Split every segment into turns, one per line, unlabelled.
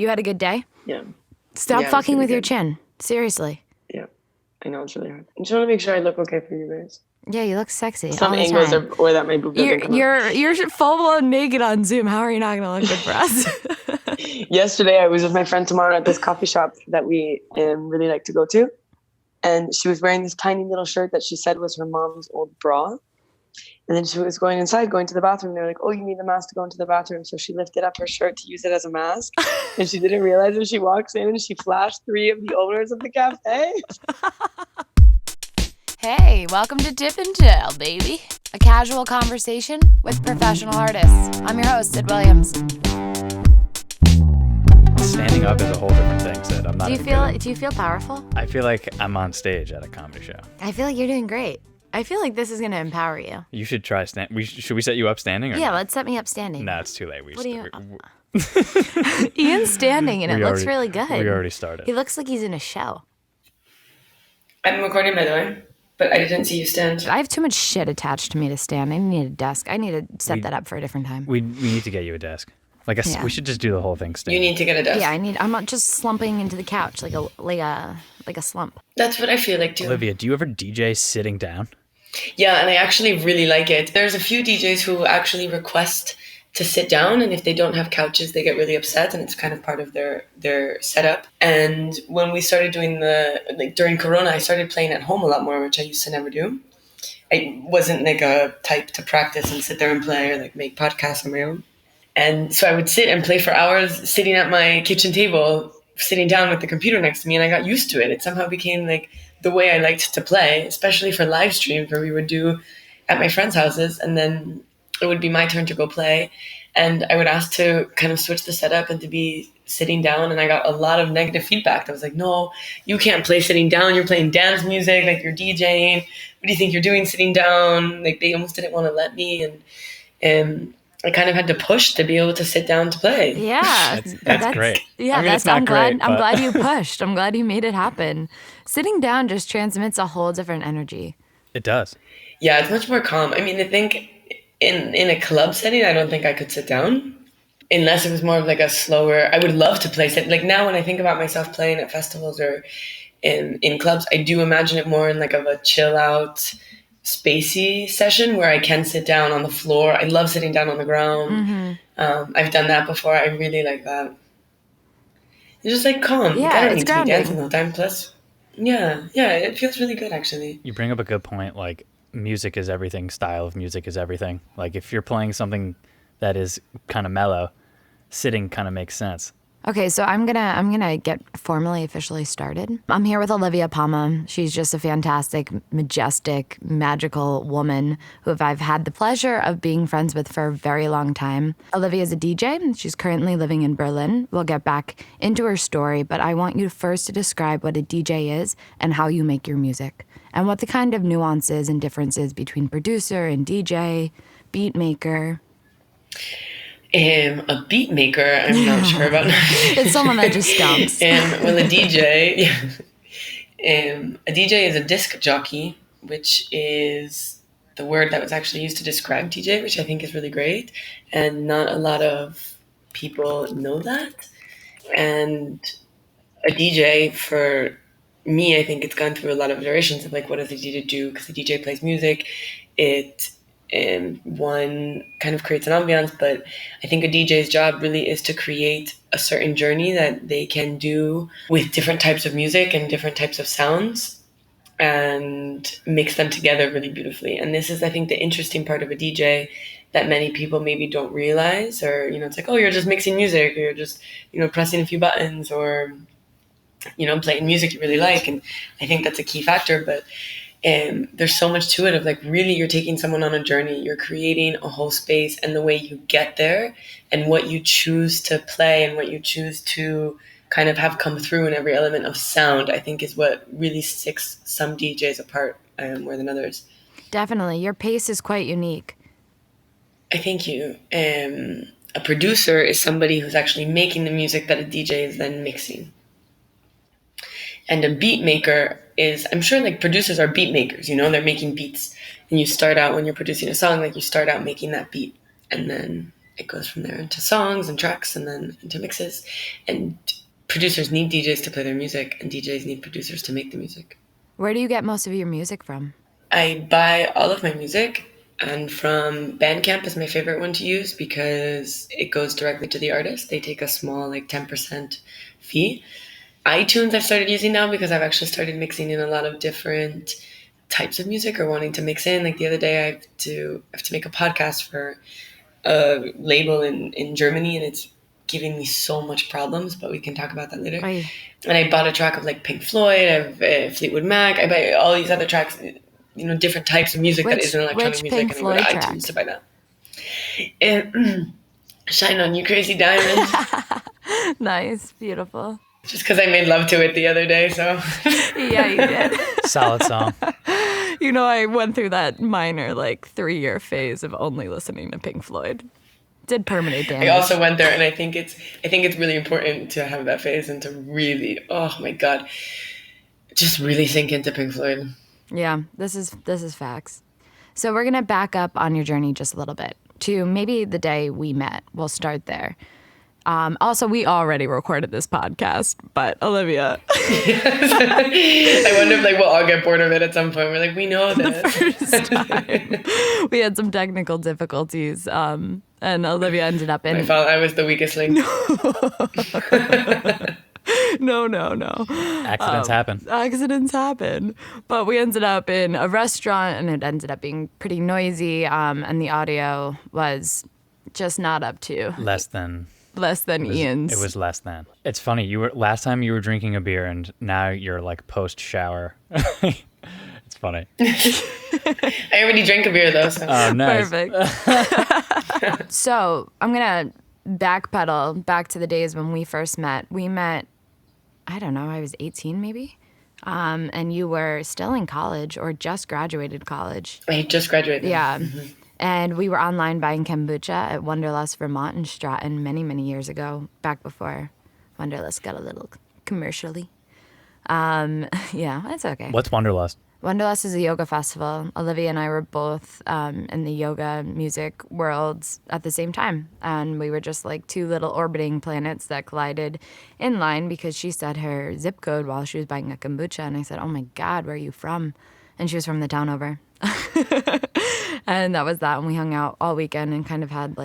You had a good day?
Yeah.
Stop fucking with your chin. Seriously.
Yeah. I know, it's really hard. I just want to make sure I look okay for you guys.
Yeah, you look sexy.
Some
all the
angles
time.
are, or that my boob doesn't come up.
You're full blown naked on Zoom. How are you not going to look good for us?
Yesterday, I was with my friend Sommer at this coffee shop that we really like to go to. And she was wearing this tiny little shirt that she said was her mom's old bra. And then she was going inside, going to the bathroom. They're like, oh, you need a mask to go into the bathroom. So she lifted up her shirt to use it as a mask. And she didn't realize it. She walks in and she flashed 3 of the owners of the cafe.
Hey, welcome to Tip and Tell, baby. A casual conversation with professional artists. I'm your host, Sid Williams.
Standing up is a whole different thing, Sid. I'm not.
Do you feel powerful?
I feel like I'm on stage at a comedy show.
I feel like you're doing great. I feel like this is going to empower you.
You should try should we set you up standing? Or
yeah,
not?
let's set me up standing.
No, it's too late.
Ian's standing and it looks really good.
We already started.
He looks like he's in a show.
I'm recording, by the way, but I didn't see you stand.
I have too much shit attached to me to stand. I need a desk. I need to set that up for a different time.
We need to get you a desk. We should just do the whole thing standing.
You need to get a desk.
Yeah, I'm not just slumping into the couch like a slump.
That's what I feel like too.
Olivia, do you ever DJ sitting down?
Yeah, and I actually really like it. There's a few DJs who actually request to sit down, and if they don't have couches, they get really upset, and it's kind of part of their setup. And when we started doing during Corona, I started playing at home a lot more, which I used to never do. I wasn't like a type to practice and sit there and play or like make podcasts on my own. And so I would sit and play for hours sitting at my kitchen table, sitting down with the computer next to me, and I got used to it. It somehow became like the way I liked to play, especially for live streams where we would do at my friends' houses, and then it would be my turn to go play. And I would ask to kind of switch the setup and to be sitting down, and I got a lot of negative feedback. I was like, no, you can't play sitting down. You're playing dance music, like you're DJing. What do you think you're doing sitting down? Like they almost didn't want to let me, and I kind of had to push to be able to sit down to play.
Yeah,
that's great.
Yeah,
I mean, I'm
glad you pushed. I'm glad you made it happen. Sitting down just transmits a whole different energy.
It does.
Yeah, it's much more calm. I mean, I think in a club setting, I don't think I could sit down unless it was more of like a slower. I would love to play sit. Like now, when I think about myself playing at festivals or in clubs, I do imagine it more in like of a chill out, spacey session where I can sit down on the floor. I love sitting down on the ground. Mm-hmm. I've done that before. I really like that. It's just like calm.
Yeah,
I don't
it's
need
grounding.
to be dancing all the time. Plus, yeah, it feels really good actually.
You bring up a good point. Like music is everything. Style of music is everything. Like if you're playing something that is kind of mellow, sitting kind of makes sense.
Okay, so I'm gonna get formally officially started. I'm here with Olivia Palma. She's just a fantastic, majestic, magical woman who I've had the pleasure of being friends with for a very long time. Olivia is a DJ. She's currently living in Berlin. We'll get back into her story, but I want you first to describe what a DJ is and how you make your music, and what the kind of nuances and differences between producer and DJ, beat maker.
A beat maker, I'm not sure about.
It's someone that just stomps.
Well, a DJ is a disc jockey, which is the word that was actually used to describe DJ, which I think is really great. And not a lot of people know that. And a DJ, for me, I think it's gone through a lot of iterations of like, what does a DJ do? Because the DJ plays music. One kind of creates an ambiance, but I think a DJ's job really is to create a certain journey that they can do with different types of music and different types of sounds and mix them together really beautifully. And this is, I think, the interesting part of a DJ that many people maybe don't realize, or, it's like, oh, you're just mixing music, or you're just, pressing a few buttons, or, playing music you really like. And I think that's a key factor, but there's so much to it of like really you're taking someone on a journey, you're creating a whole space, and the way you get there and what you choose to play and what you choose to kind of have come through in every element of sound, I think is what really sticks some DJs apart more than others.
Definitely. Your pace is quite unique.
I thank you. A producer is somebody who's actually making the music that a DJ is then mixing. And a beat maker is, I'm sure like producers are beat makers, they're making beats. And you start out when you're producing a song, like you start out making that beat. And then it goes from there into songs and tracks and then into mixes. And producers need DJs to play their music, and DJs need producers to make the music.
Where do you get most of your music from?
I buy all of my music, and from Bandcamp is my favorite one to use because it goes directly to the artist. They take a small, like 10% fee. iTunes I've started using now because I've actually started mixing in a lot of different types of music or wanting to mix in. Like the other day I have to make a podcast for a label in Germany, and it's giving me so much problems, but we can talk about that later.
Aye.
And I bought a track of like Pink Floyd, I have Fleetwood Mac, I buy all these other tracks, different types of music that isn't electronic music,
Pink
and I go to
Floyd
iTunes to buy that. And Shine On You Crazy Diamond.
Nice, beautiful.
Just because I made love to it the other day, so.
Yeah, you did.
Solid song.
I went through that minor 3-year phase of only listening to Pink Floyd. Did permanent damage.
I also went there, and I think it's really important to have that phase and to really, oh my God, just really sink into Pink Floyd.
Yeah, this is facts. So we're gonna back up on your journey just a little bit to maybe the day we met. We'll start there. Also, we already recorded this podcast, but Olivia.
I wonder if we'll all get bored of it at some point. We're like, we know this.
First time. We had some technical difficulties, and Olivia ended up in.
My fault. I was the weakest link.
No.
Accidents happen.
But we ended up in a restaurant, and it ended up being pretty noisy, and the audio was just not up to.
Less than
Ian's.
It was less than. It's funny. Last time you were drinking a beer, and now you're post shower. It's funny.
I already drank a beer though. So.
Oh, nice.
Perfect. So I'm gonna backpedal back to the days when we first met. We met, I don't know, I was 18 maybe, and you were still in college or just graduated college.
I just graduated.
Yeah. Mm-hmm. And we were online buying kombucha at Wonderlust, Vermont in Stratton many, many years ago, back before Wonderlust got a little commercially. Yeah, it's okay.
What's Wonderlust?
Wonderlust is a yoga festival. Olivia and I were both in the yoga music worlds at the same time. And we were just like two little orbiting planets that collided in line because she said her zip code while she was buying a kombucha. And I said, oh my God, where are you from? And she was from the town over. And that was that. And we hung out all weekend and kind of had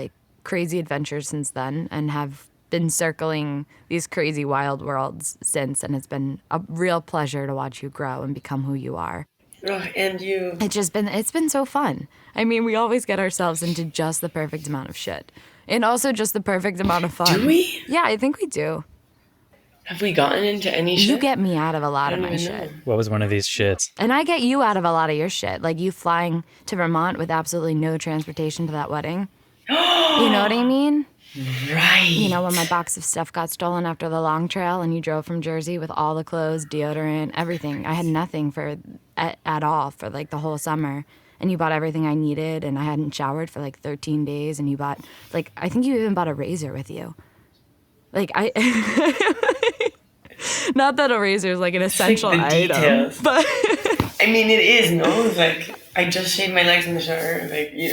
crazy adventures since then and have been circling these crazy wild worlds since. And it's been a real pleasure to watch you grow and become who you are.
Oh, and you.
It's been so fun. I mean, we always get ourselves into just the perfect amount of shit. And also just the perfect amount of fun.
Do we?
Yeah, I think we do.
Have we gotten into any shit?
You get me out of a lot of my shit.
What was one of these shits?
And I get you out of a lot of your shit. Like you flying to Vermont with absolutely no transportation to that wedding. You know what I mean?
Right.
When my box of stuff got stolen after the long trail and you drove from Jersey with all the clothes, deodorant, everything. I had nothing at all for the whole summer. And you bought everything I needed, and I hadn't showered for 13 days, and you bought, I think you even bought a razor with you. Not that a razor is an essential item,
details.
but
I mean, it is, no? I just shaved my legs in the shower,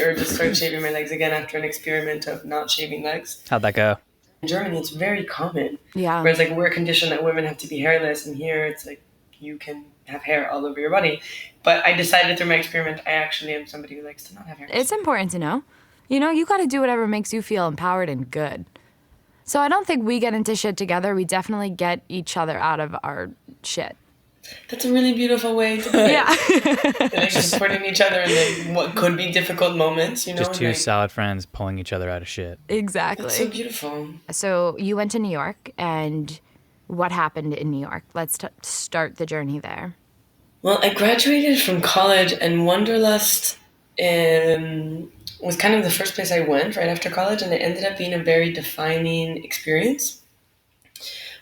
or just started shaving my legs again after an experiment of not shaving legs.
How'd that go?
In Germany, it's very common.
Yeah.
Whereas we're conditioned that women have to be hairless, and here it's you can have hair all over your body. But I decided through my experiment, I actually am somebody who likes to not have hair.
It's important to know. You got to do whatever makes you feel empowered and good. So I don't think we get into shit together. We definitely get each other out of our shit.
That's a really beautiful way to put it.
Yeah.
Supporting each other in what could be difficult moments,
Just two solid friends pulling each other out of shit.
Exactly.
That's so beautiful.
So you went to New York, and what happened in New York? Let's start the journey there.
Well, I graduated from college, and Wanderlust was kind of the first place I went right after college, and it ended up being a very defining experience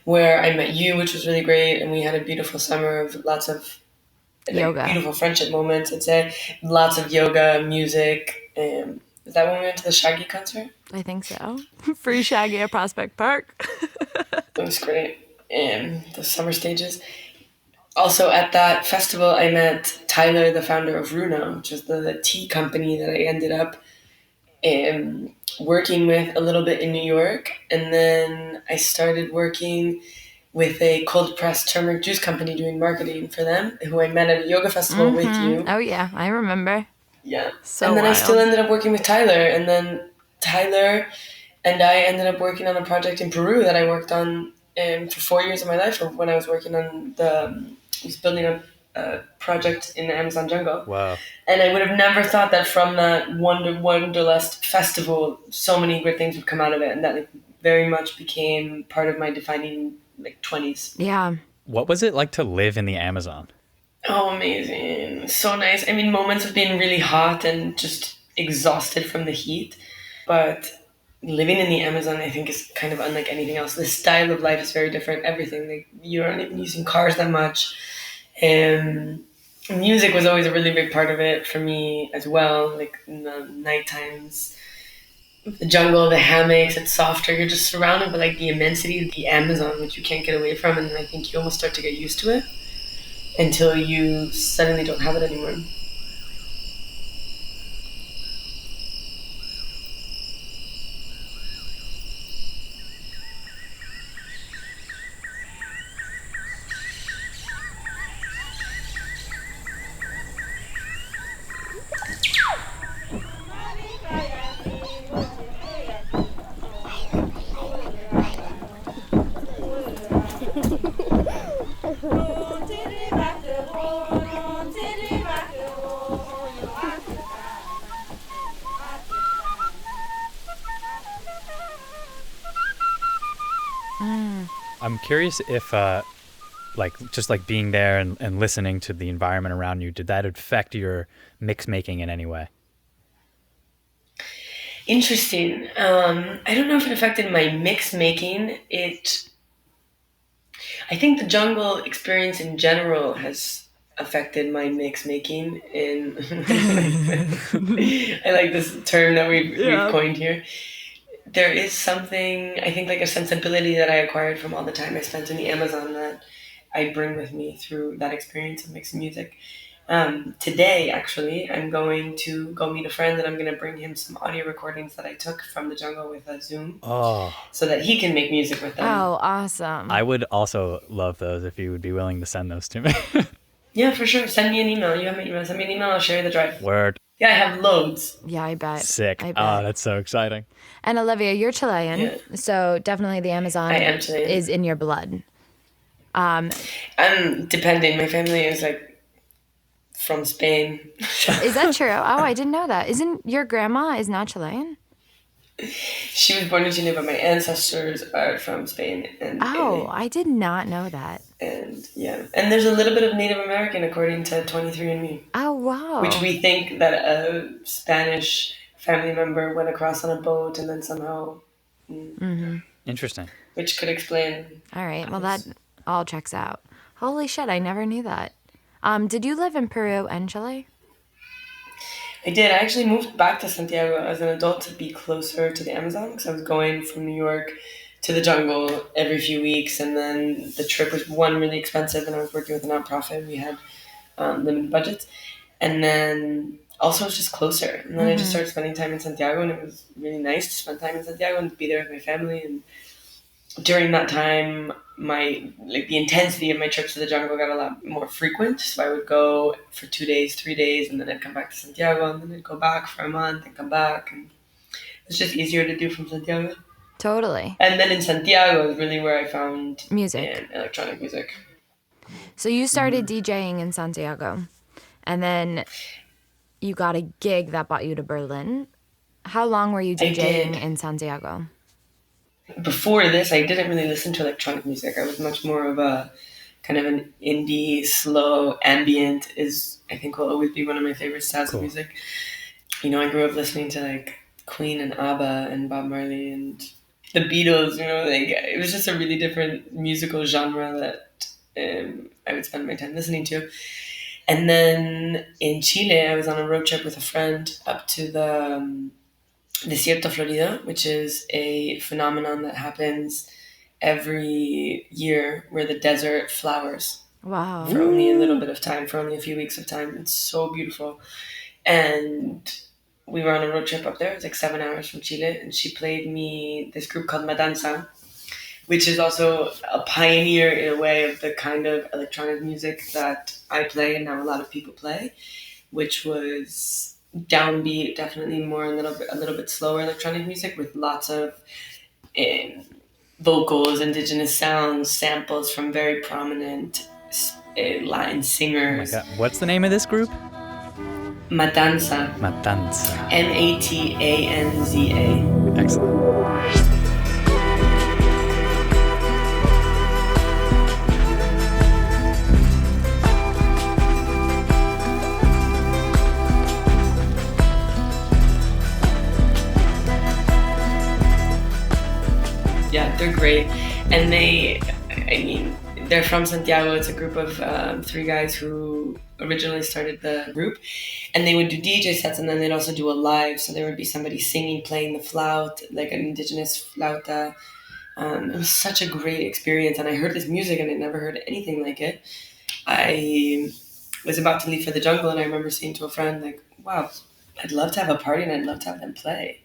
where I met you, which was really great, and we had a beautiful summer of lots of
yoga,
beautiful friendship moments, I'd say. Lots of yoga, music. Is that when we went to the Shaggy concert?
I think so. Free Shaggy at Prospect Park.
It was great. The summer stages. Also at that festival, I met Tyler, the founder of Runa, which is the tea company that I ended up working with a little bit in New York. And then I started working with a cold pressed turmeric juice company doing marketing for them, who I met at a yoga festival with you.
Oh, yeah, I remember.
Yeah.
So
and then
wild.
I still ended up working with Tyler. And then Tyler and I ended up working on a project in Peru that I worked on for 4 years of my life, when I was working on I was building a project in the Amazon jungle.
Wow.
And I would have never thought that from that Wanderlust festival, so many great things would come out of it. And that very much became part of my defining 20s.
Yeah.
What was it like to live in the Amazon?
Oh, amazing. So nice. I mean, moments of being really hot and just exhausted from the heat. But living in the Amazon, I think, is kind of unlike anything else. The style of life is very different. Everything. You aren't even using cars that much. Music was always a really big part of it for me as well. In the night times, the jungle, the hammocks, it's softer. You're just surrounded by the immensity of the Amazon, which you can't get away from. And I think you almost start to get used to it until you suddenly don't have it anymore.
I'm curious if, just being there and listening to the environment around you, did that affect your mix making in any way?
Interesting. I don't know if it affected my mix making. I think the jungle experience in general has affected my mix making. I like this term that we've coined here. There is something, I think, a sensibility that I acquired from all the time I spent in the Amazon that I bring with me through that experience of mixing music. Today, actually, I'm going to go meet a friend, and I'm going to bring him some audio recordings that I took from the jungle with a Zoom, so that he can make music with them.
Oh, awesome.
I would also love those if you would be willing to send those to me.
Yeah, for sure. Send me an email. You have my email. Send me an email. I'll share the drive.
Word.
Yeah, I have loads.
Yeah, I bet.
Sick.
I bet.
Oh, that's so exciting.
And Olivia, you're Chilean,
Yeah.
so definitely the Amazon
I am Chilean.
is in your blood.
I'm depending. My family is from Spain.
Is that true? Oh, I didn't know that. Isn't your grandma is not Chilean?
She was born in Chile, but my ancestors are from Spain and
Oh,
Italy.
I did not know that.
And yeah, and there's a little bit of Native American according to 23andMe.
Oh, wow.
Which we think that a Spanish family member went across on a boat and then somehow.
Interesting.
Which could explain.
All right. Well, that all checks out. Holy shit, I never knew that. Did you live in Peru and Chile?
I did. I actually moved back to Santiago as an adult to be closer to the Amazon, because I was going from New York to the jungle every few weeks, and then the trip was really expensive, and I was working with a nonprofit, and we had limited budgets, and then also it was just closer, and then I just started spending time in Santiago, and it was really nice to spend time in Santiago and to be there with my family. And during that time, the intensity of my trips to the jungle got a lot more frequent. So I would go for 2 days, 3 days, and then I'd come back to Santiago, and then I'd go back for a month and come back. And it's just easier to do from Santiago.
Totally.
And then in Santiago is really where I found
music,
electronic music.
So you started DJing in Santiago, and then you got a gig that brought you to Berlin. How long were you DJing in Santiago?
Before this, I didn't really listen to electronic music. I was much more of a kind of an indie, slow, ambient I think will always be one of my favorite styles of music. I grew up listening to Queen and ABBA and Bob Marley and the Beatles, it was just a really different musical genre that I would spend my time listening to. And then in Chile, I was on a road trip with a friend up to the Desierto Florida, which is a phenomenon that happens every year where the desert flowers.
Wow.
For only a little bit of time, for only a few weeks of time. It's so beautiful. And we were on a road trip up there. It was like 7 hours from Chile, and she played me this group called Matanza, which is also a pioneer in a way of the kind of electronic music that I play and now a lot of people play, which was downbeat, definitely more a little bit slower electronic music with lots of um, vocals, indigenous sounds, samples from very prominent Latin
Oh my
singers.
God. What's the name of this group?
Matanza.
Matanza.
Matanza.
Excellent.
Yeah, they're great. And they're from Santiago. It's a group of 3 guys who originally started the group. And they would do DJ sets, and then they'd also do a live. So there would be somebody singing, playing the flout, like an indigenous flauta. It was such a great experience. And I heard this music, and I never heard anything like it. I was about to leave for the jungle, and I remember saying to a friend, like, wow, I'd love to have a party, and I'd love to have them play.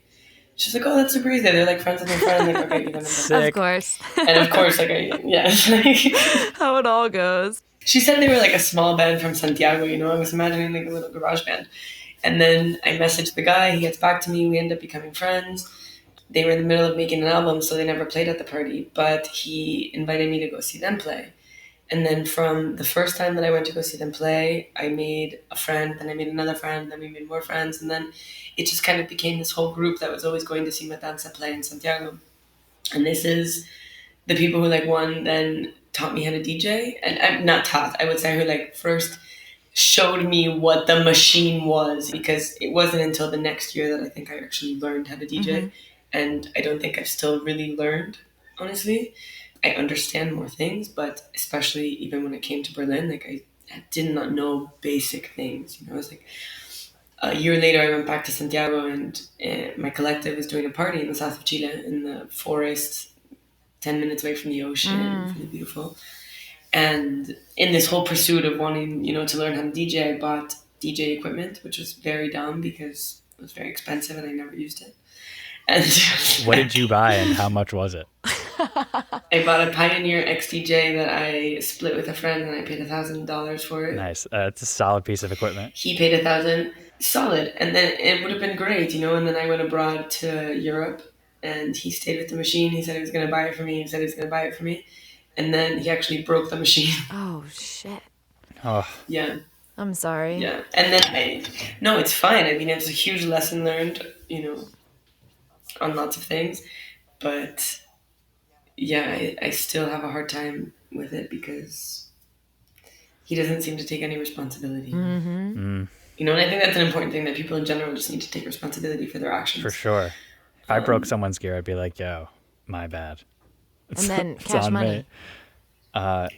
She's like, oh, that's super easy. They're like friends with my friend. Like, okay, give them a
Sick.
Of course.
And of course, yeah.
How it all goes.
She said they were like a small band from Santiago, I was imagining like a little garage band. And then I messaged the guy, he gets back to me, we end up becoming friends. They were in the middle of making an album, so they never played at the party, but he invited me to go see them play. And then from the first time that I went to go see them play, I made a friend, then I made another friend, then we made more friends, and then it just kind of became this whole group that was always going to see Matanza play in Santiago. And this is the people who one then taught me how to DJ, and I'm not taught, I would say, who first showed me what the machine was, because it wasn't until the next year that I think I actually learned how to DJ. Mm-hmm. And I don't think I've still really learned, honestly. I understand more things, but especially even when it came to Berlin, I did not know basic things. I was a year later, I went back to Santiago, and my collective was doing a party in the south of Chile, in the forest, 10 minutes away from the ocean, really beautiful. And in this whole pursuit of wanting, to learn how to DJ, I bought DJ equipment, which was very dumb because it was very expensive and I never used it. And
what did you buy and how much was it?
I bought a Pioneer XDJ that I split with a friend, and I paid $1,000 for it.
Nice. It's a solid piece of equipment.
He paid $1,000, solid. And then it would have been great, And then I went abroad to Europe, and he stayed with the machine. He said he was going to buy it for me. And then he actually broke the machine.
Oh, shit.
Oh.
Yeah.
I'm sorry.
Yeah. And then no, it's fine. It was a huge lesson learned, on lots of things. But yeah, I still have a hard time with it because he doesn't seem to take any responsibility. Mm-hmm. And I think that's an important thing, that people in general just need to take responsibility for their actions.
For sure. If I broke someone's gear, I'd be like, yo, my bad.
And then cash money.
Yeah.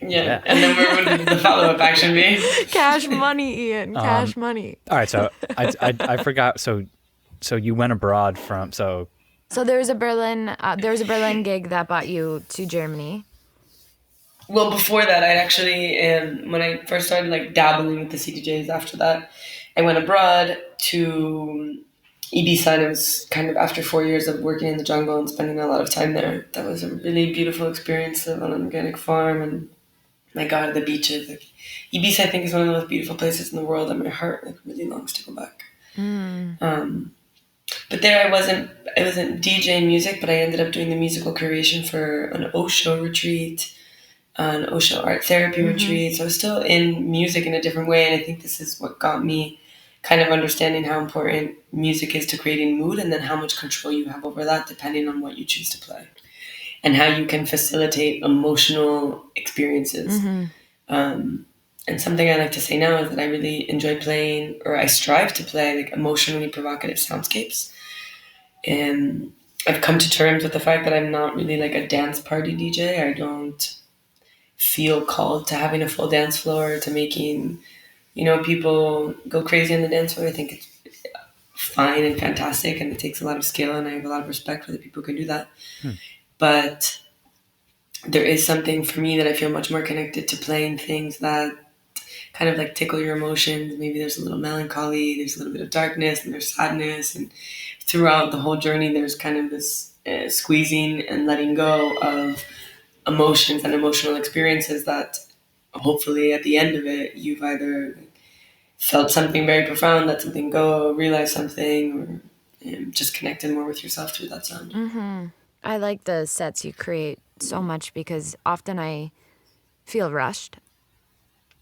And then where would the follow-up action be?
Cash money, Ian. Cash money.
All right, so I forgot. So you went abroad from
So there was a Berlin gig that brought you to Germany.
Well, before that, I'd actually, when I first started dabbling with the CDJs, after that, I went abroad to Ibiza, and it was kind of after 4 years of working in the jungle and spending a lot of time there. That was a really beautiful experience, live on an organic farm, and my God, the beaches. Ibiza, I think, is one of the most beautiful places in the world, and my heart really longs to go back. But there I wasn't DJing music, but I ended up doing the musical curation for an Osho retreat, an Osho art therapy retreat. So I was still in music in a different way, and I think this is what got me kind of understanding how important music is to creating mood, and then how much control you have over that depending on what you choose to play, and how you can facilitate emotional experiences. And something I like to say now is that I really enjoy playing, or I strive to play, emotionally provocative soundscapes. And I've come to terms with the fact that I'm not really a dance party DJ. I don't feel called to having a full dance floor, to making, people go crazy on the dance floor. I think it's fine and fantastic, and it takes a lot of skill, and I have a lot of respect for the people who can do that. But there is something for me that I feel much more connected to playing things that kind of like tickle your emotions. Maybe there's a little melancholy, there's a little bit of darkness, and there's sadness. And throughout the whole journey, there's kind of this squeezing and letting go of emotions and emotional experiences that hopefully at the end of it, you've either felt something very profound, let something go, realized something, or just connected more with yourself through that sound.
Mm-hmm. I like the sets you create so much because often I feel rushed.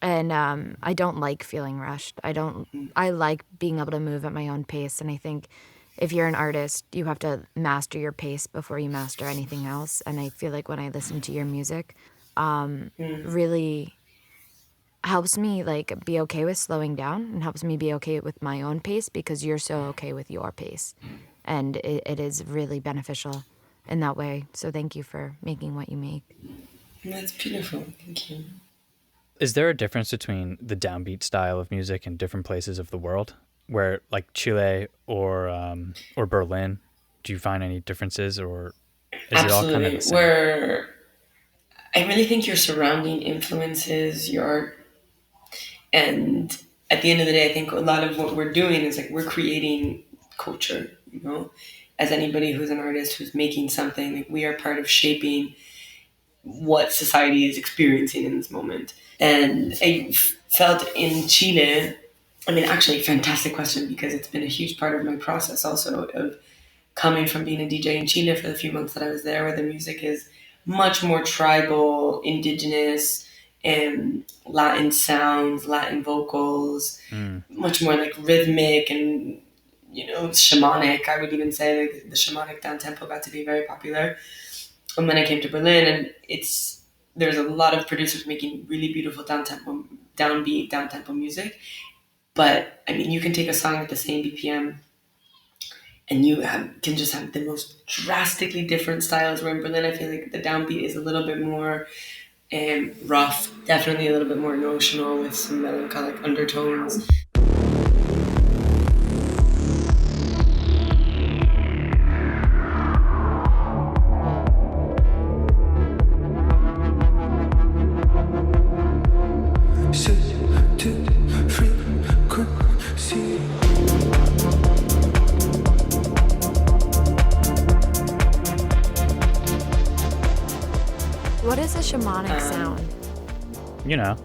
And I don't like feeling rushed. I like being able to move at my own pace. And I think if you're an artist, you have to master your pace before you master anything else. And I feel like when I listen to your music, really helps me like be okay with slowing down and helps me be okay with my own pace because you're so okay with your pace. And it is really beneficial in that way. So thank you for making what you make.
That's beautiful. Thank you.
Is there a difference between the downbeat style of music in different places of the world, where like Chile or Berlin? Do you find any differences, or is it all kind of the same?
Where I really think your surrounding influences your art, and at the end of the day, I think a lot of what we're doing is like we're creating culture. You know, as anybody who's an artist who's making something, like we are part of shaping what society is experiencing in this moment. And I felt in Chile, I mean, actually, fantastic question, because it's been a huge part of my process also of coming from being a DJ in Chile for the few months that I was there, where the music is much more tribal, indigenous, and Latin sounds, Latin vocals, much more like rhythmic and, you know, shamanic. I would even say like the shamanic down tempo got to be very popular. And when I came to Berlin, and there's a lot of producers making really beautiful downbeat, down tempo music. But I mean, you can take a song at the same BPM, and can just have the most drastically different styles. Where in Berlin, I feel like the downbeat is a little bit more rough, definitely a little bit more emotional with some melancholic undertones.
What is a shamanic sound?
You know.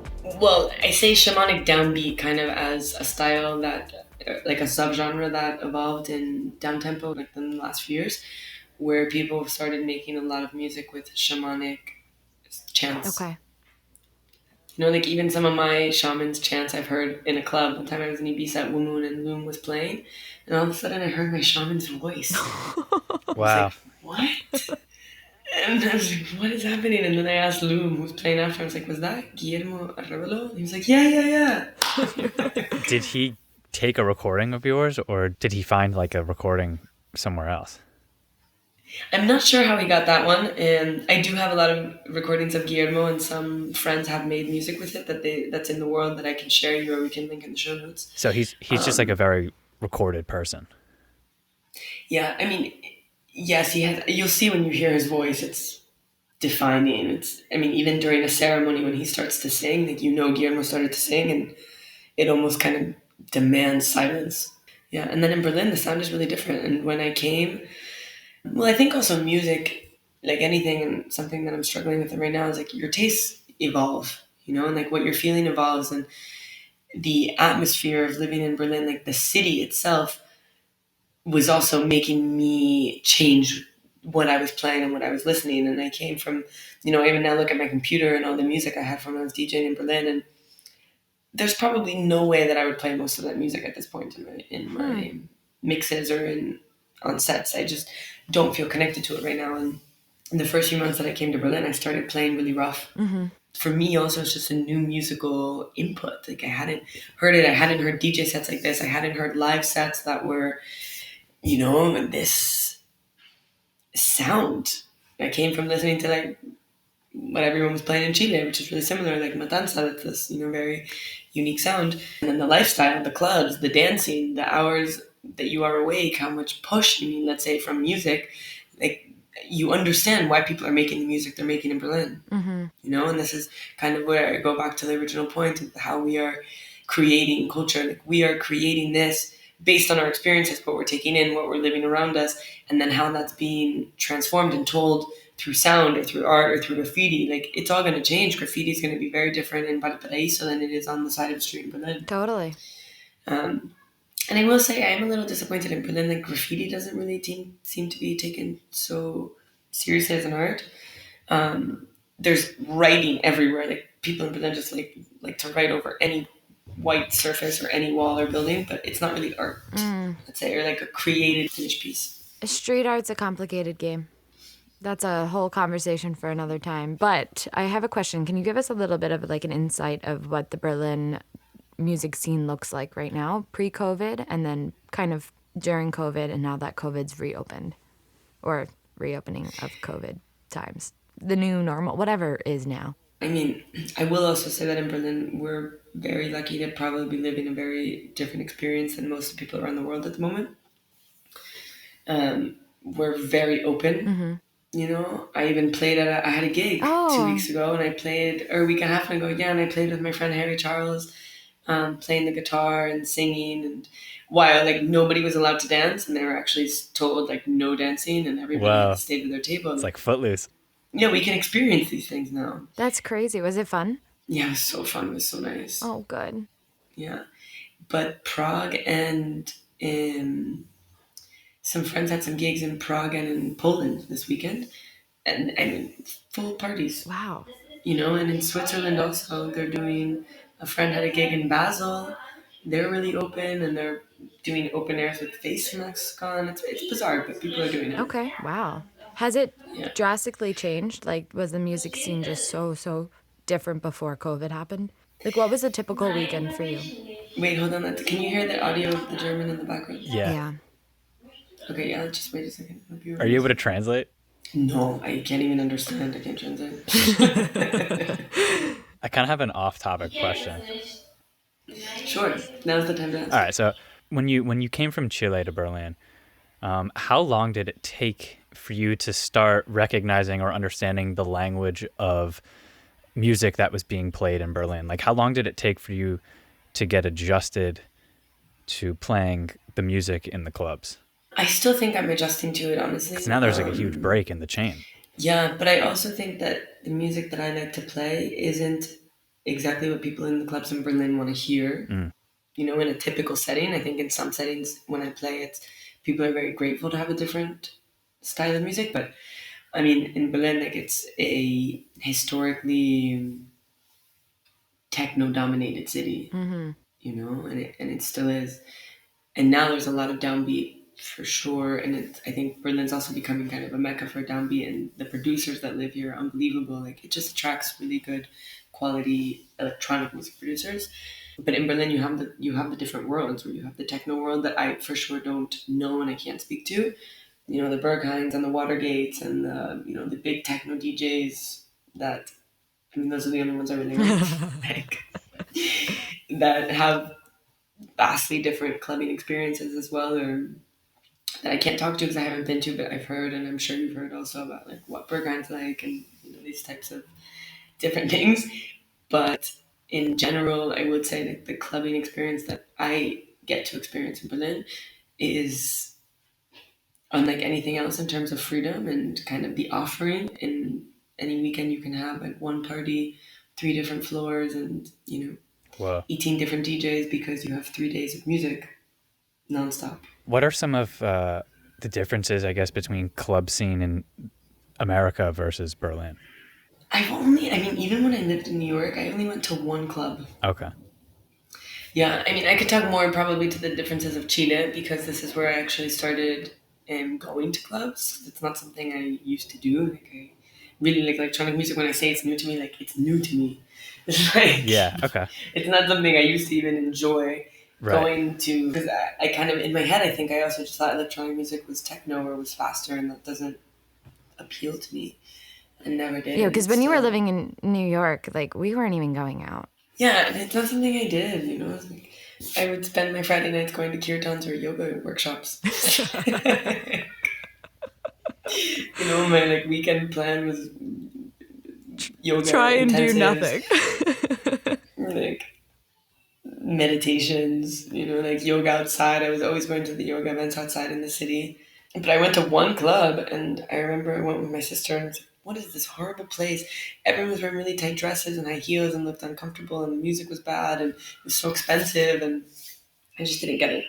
Well, I say shamanic downbeat kind of as a style that, like a subgenre that evolved in downtempo like in the last few years, where people have started making a lot of music with shamanic chants.
Okay.
You know, like even some of my shaman's chants I've heard in a club. One time I was in Ibiza, Wumoon and Loom was playing, and all of a sudden I heard my shaman's voice.
Wow.
I was like, what? And I was like, what is happening? And then I asked Loom, who was playing after, I was like, was that Guillermo Arevalo? And he was like, yeah.
Did he take a recording of yours, or did he find like a recording somewhere else?
I'm not sure how he got that one. And I do have a lot of recordings of Guillermo, and some friends have made music with it that's in the world that I can share you, or we can link in the show notes.
So he's just like a very recorded person.
Yeah, I mean, yes, he has. You'll see when you hear his voice, it's defining. I mean, even during a ceremony when he starts to sing, like, you know, Guillermo started to sing, and it almost kind of demands silence. Yeah, and then in Berlin, the sound is really different. And when I came, well, I think also music, like anything, and something that I'm struggling with right now is like your tastes evolve, you know, and like what you're feeling evolves, and the atmosphere of living in Berlin, like the city itself, was also making me change what I was playing and what I was listening. And I came from, you know, I even now look at my computer and all the music I had from when I was DJing in Berlin, and there's probably no way that I would play most of that music at this point in my mixes or on sets. I just don't feel connected to it right now. And in the first few months that I came to Berlin, I started playing really rough. Mm-hmm. For me, also, it's just a new musical input. Like, I hadn't heard it. I hadn't heard DJ sets like this. I hadn't heard live sets that were, you know, this sound. I came from listening to like what everyone was playing in Chile, which is really similar, like Matanza, that's this, you know, very unique sound. And then the lifestyle, the clubs, the dancing, the hours that you are awake, how much push you need, let's say, from music. Like, you understand why people are making the music they're making in Berlin. You know, and this is kind of where I go back to the original point of how we are creating culture. Like, we are creating this based on our experiences, what we're taking in, what we're living around us, and then how that's being transformed and told through sound or through art or through graffiti. Like, it's all going to change. Graffiti is going to be very different in Valparaiso than it is on the side of the street in Berlin.
Totally.
And I will say I am a little disappointed in Berlin. Like, graffiti doesn't really seem to be taken so seriously as an art. There's writing everywhere. Like, people in Berlin just like to write over any white surface or any wall or building, but it's not really art, let's say, or like a created finished piece.
Street art's a complicated game. That's a whole conversation for another time. But I have a question. Can you give us a little bit of like an insight of what the Berlin music scene looks like right now, pre-COVID, and then kind of during COVID, and now that COVID's reopened, or reopening of COVID times, the new normal, whatever it is now?
I mean, I will also say that in Berlin, we're very lucky to probably be living a very different experience than most of the people around the world at the moment. We're very open. You know, I even played I had a gig 2 weeks ago, and I played, or a week and a half ago, and I played with my friend Harry Charles, playing the guitar and singing, and while like nobody was allowed to dance, and they were actually told like no dancing, and everybody stayed at their table.
It's like Footloose.
Yeah, we can experience these things now.
That's crazy. Was it fun?
Yeah, it was so fun. It was so nice.
Oh, good.
Yeah. But Prague and some friends had some gigs in Prague and in Poland this weekend. And I mean, full parties.
Wow.
You know, and in Switzerland also, a friend had a gig in Basel. They're really open, and they're doing open airs with face masks on. It's bizarre, but people are doing it.
Okay, wow. Has it drastically changed? Like, was the music scene just so different before COVID happened? Like, what was a typical weekend for you?
Wait, hold on. Can you hear the audio of the German in the background?
Yeah.
Okay, yeah, just wait a second.
Are you able to translate?
No, I can't even understand. I can't translate.
I kind of have an off-topic question.
Sure, now's the time to ask.
All right, so when you came from Chile to Berlin, how long did it take for you to start recognizing or understanding the language of music that was being played in Berlin? Like, how long did it take for you to get adjusted to playing the music in the clubs?
I still think I'm adjusting to it, honestly.
Because now there's like a huge break in the chain.
Yeah, but I also think that the music that I like to play isn't exactly what people in the clubs in Berlin want to hear. You know, in a typical setting. I think in some settings when I play it, people are very grateful to have a different style of music. But I mean, in Berlin, like, it's a historically techno-dominated city, you know, and it still is. And now there's a lot of downbeat for sure. And I think Berlin's also becoming kind of a mecca for downbeat, and the producers that live here are unbelievable. Like, it just attracts really good quality electronic music producers. But in Berlin, you have the different worlds, where you have the techno world that I for sure don't know and I can't speak to. You know, the Berghains and the Watergates and the big techno DJs that, I mean, those are the only ones I really like. That have vastly different clubbing experiences as well, or that I can't talk to because I haven't been to, but I've heard, and I'm sure you've heard also about like what Berghain's like, and these types of different things. But in general, I would say that the clubbing experience that I get to experience in Berlin is unlike anything else in terms of freedom and kind of the offering. In any weekend you can have at one party 3 different floors, and
Wow.
18 different DJs, because you have 3 days of music nonstop.
What are some of the differences, I guess, between club scene in America versus Berlin?
Even when I lived in New York, I only went to one club.
Okay.
Yeah, I mean, I could talk more probably to the differences of Chile, because this is where I actually started going to clubs. It's not something I used to do. Like, I really like electronic music. When I say it's new to me, like, it's new to me. It's like,
yeah, okay.
It's not something I used to even enjoy going to, because I kind of, in my head, I think I also just thought electronic music was techno or was faster, and that doesn't appeal to me. I never did.
Yeah, because when you were living in New York, like, we weren't even going out.
Yeah, and it's not something I did, It's like, I would spend my Friday nights going to kirtans or yoga workshops. You know, my like weekend plan was yoga
Try and do
intensives,
nothing.
like meditations, you know, like yoga outside. I was always going to the yoga events outside in the city. But I went to one club, and I remember I went with my sister, and I was like, what is this horrible place? Everyone was wearing really tight dresses and high heels and looked uncomfortable, and the music was bad, and it was so expensive, and I just didn't get it.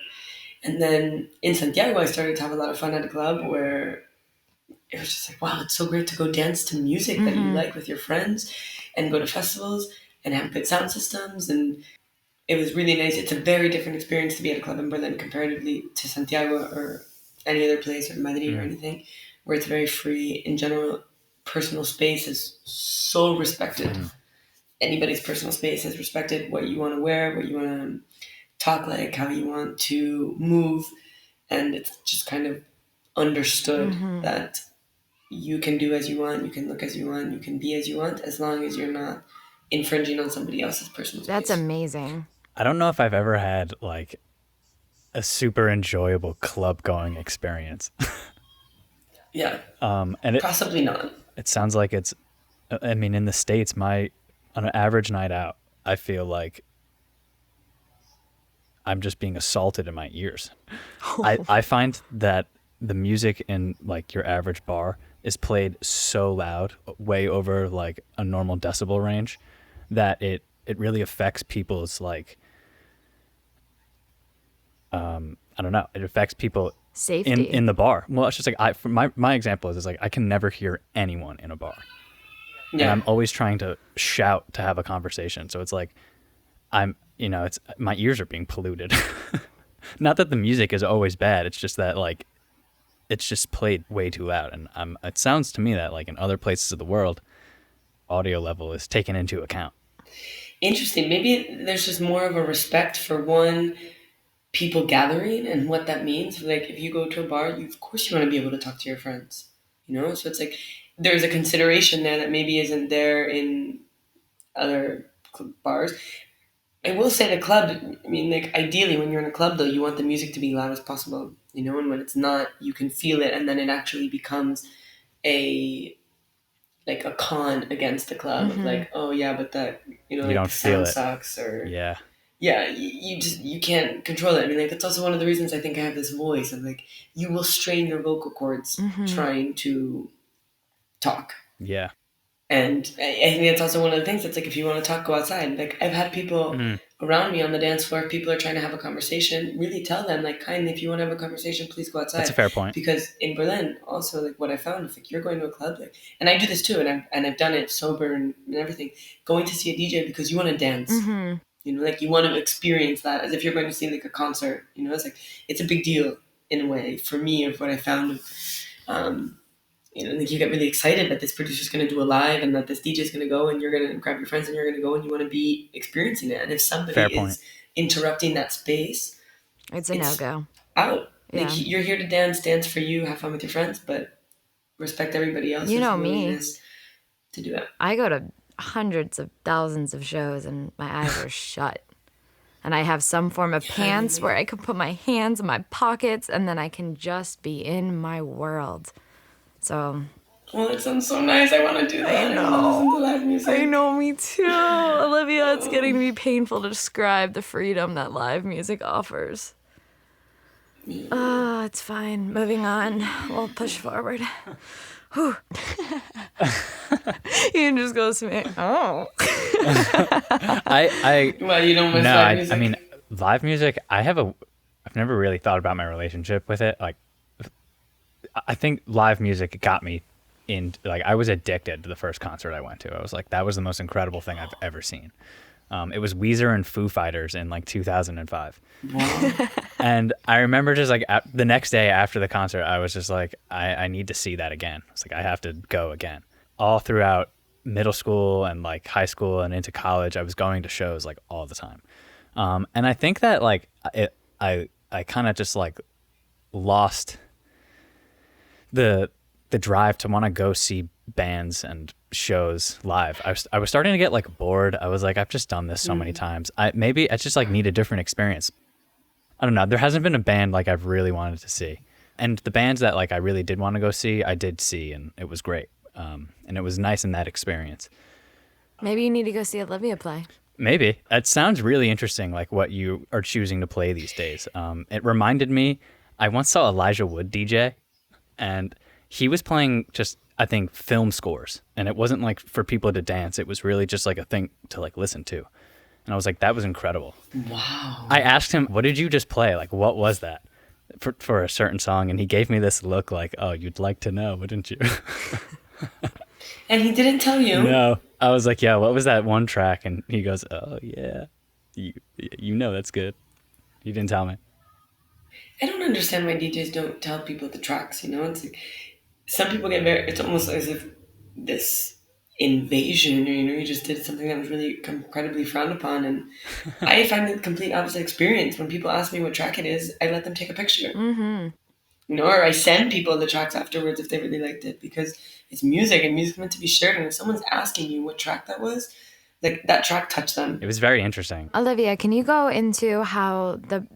And then in Santiago, I started to have a lot of fun at a club where it was just like, wow, it's so great to go dance to music that you like with your friends and go to festivals and have good sound systems. And it was really nice. It's a very different experience to be at a club in Berlin comparatively to Santiago or any other place or Madrid or anything, where it's very free. In general, personal space is so respected. Anybody's personal space is respected. What you want to wear, what you want to talk like, how you want to move. And it's just kind of understood that you can do as you want, you can look as you want, you can be as you want, as long as you're not infringing on somebody else's personal space.
That's amazing.
I don't know if I've ever had like a super enjoyable club going experience.
Yeah.
And it
Possibly not.
it sounds like it's, I mean, in the States, on an average night out, I feel like I'm just being assaulted in my ears. I find that the music in like your average bar is played so loud, way over like a normal decibel range, that it really affects people's like, I don't know, it affects people
Safety.
in the bar. Well, it's just like my example is like I can never hear anyone in a bar.
Yeah.
And I'm always trying to shout to have a conversation. So it's like it's my ears are being polluted. Not that the music is always bad. It's just that like it's just played way too loud. And it sounds to me that like in other places of the world, audio level is taken into account.
Interesting. Maybe there's just more of a respect for one, people gathering and what that means. Like if you go to a bar, of course you want to be able to talk to your friends, you know? So it's like there's a consideration there that maybe isn't there in other bars. I will say the club, I mean, like ideally when you're in a club though, you want the music to be loud as possible, you know, and when it's not, you can feel it and then it actually becomes a like a con against the club of like, oh yeah, but that, you know,
You
like
don't
the sound
feel it.
sucks or
Yeah.
yeah, you can't control it. I mean, like that's also one of the reasons I think I have this voice of like you will strain your vocal cords trying to talk.
Yeah.
And I think that's also one of the things that's like, if you want to talk, go outside. Like I've had people around me on the dance floor, if people are trying to have a conversation, really tell them like kindly, if you want to have a conversation, please go outside.
That's a fair point.
Because in Berlin, also like what I found is like you're going to a club, like, and I do this too, and I've done it sober and everything, going to see a DJ because you want to dance. You know, like you want to experience that as if you're going to see like a concert. You know, it's like it's a big deal in a way for me of what I found. You know, like you get really excited that this producer's going to do a live and that this DJ is going to go and you're going to grab your friends and you're going to go and you want to be experiencing it. And if somebody is interrupting that space,
it's a no-go.
Out.
Yeah.
Like you're here to dance for you, have fun with your friends, but respect everybody else's willingness to do it.
I go to hundreds of thousands of shows and my eyes are shut. And I have some form of pants where I can put my hands in my pockets and then I can just be in my world. So,
well, it sounds so nice. I want to do that. I want to listen to live music.
I know, me too. Olivia, it's getting to be painful to describe the freedom that live music offers. Oh, it's fine. Moving on. We'll push forward. Whew. Ian just goes to me, oh.
Well, you don't miss live music?
I mean, live music, I've never really thought about my relationship with it. Like, I think live music got me in, like, I was addicted to the first concert I went to. I was like, that was the most incredible thing I've ever seen. It was Weezer and Foo Fighters in like 2005.
Wow.
And I remember just like the next day after the concert, I was just like, I need to see that again. It's like, I have to go again. All throughout middle school and like high school and into college, I was going to shows like all the time. And I think that like I kind of just like lost the drive to want to go see bands and shows live. I was starting to get like bored. I was like, I've just done this so many times. Maybe I just like need a different experience. I don't know. There hasn't been a band like I've really wanted to see And the bands that like I really did want to go see, I did see, and it was great. And it was nice in that experience.
Maybe you need to go see Olivia play.
Maybe. It sounds really interesting, like what you are choosing to play these days. It reminded me, I once saw Elijah Wood DJ, and he was playing just, I think, film scores. And it wasn't like for people to dance. It was really just like a thing to like listen to. And I was like, that was incredible.
Wow.
I asked him, what did you just play? Like, what was that for a certain song? And he gave me this look like, oh, you'd like to know, wouldn't you?
And he didn't tell you?
No. I was like, yeah, what was that one track? And he goes, oh, yeah. You know that's good. He didn't tell me.
I don't understand why DJs don't tell people the tracks, It's like, some people get very, it's almost as if this invasion, or, you just did something that was really incredibly frowned upon. And I find the complete opposite experience. When people ask me what track it is, I let them take a picture.
Mm-hmm.
Or I send people the tracks afterwards if they really liked it, because it's music and music's meant to be shared. And if someone's asking you what track that was, like that track touched them.
It was very interesting.
Olivia, can you go into how the